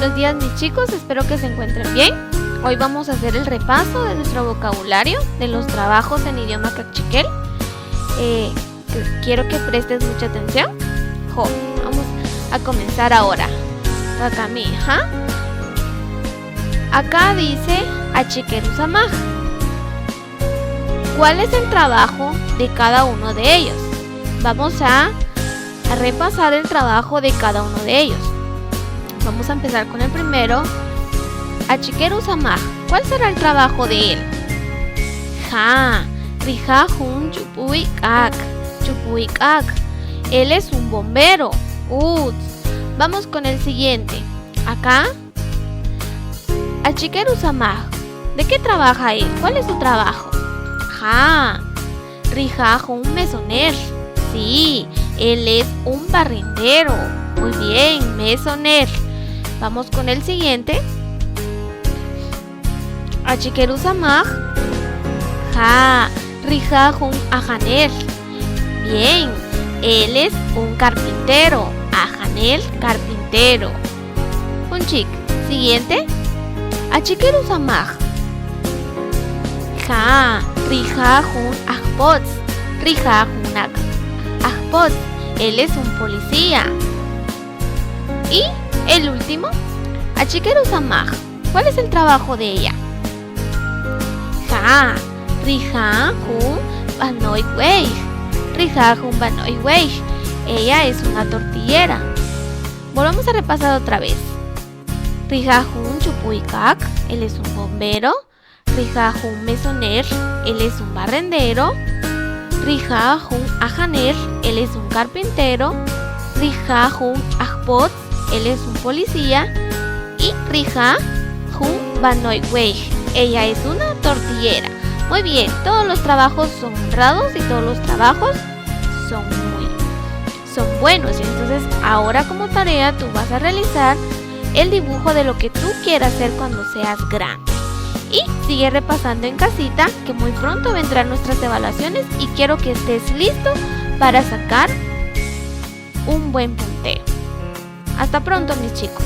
Buenos días mis chicos, espero que se encuentren bien. Hoy vamos a hacer el repaso de nuestro vocabulario, de los trabajos en idioma cachiquel. Quiero que prestes mucha atención. Vamos a comenzar ahora. Acá dice Achiquerusamaj. ¿Cuál es el trabajo de cada uno de ellos? Vamos a repasar el trabajo de cada uno de ellos. Vamos a empezar con el primero. Achiquerusamaj. ¿Cuál será el trabajo de él? Rijajun chupuikak. Él es un bombero. Vamos con el siguiente. Acá. Achiquerusamaj. ¿De qué trabaja él? ¿Cuál es su trabajo? Rijajun mesoner. Sí, él es un barrendero. Muy bien, mesoner. Vamos con el siguiente. Achiquerusamaj. Rijajun ajaner. Bien, él es un carpintero. Ajaner, carpintero. Un chic. Siguiente. Achiquerusamaj. Rijajun ajpots. Rijajun ajpots. Él es un policía. Y el último. Achiquerusamaj. ¿Cuál es el trabajo de ella? Rijajun banoiweij. Rijajun banoiweij. Ella es una tortillera. Volvamos a repasar otra vez. Rijajun chupuikak. Él es un bombero. Rijajun mesoner. Él es un barrendero. Rijajun ajaner. Él es un carpintero. Rijajun ajpots. Él es un policía. Y Rijajun banoiweij. Ella es una tortillera. Muy bien, todos los trabajos son honrados y todos los trabajos son buenos. Y entonces ahora como tarea tú vas a realizar el dibujo de lo que tú quieras hacer cuando seas grande. Y sigue repasando en casita, que muy pronto vendrán nuestras evaluaciones y quiero que estés listo para sacar un buen punteo. Hasta pronto mis chicos.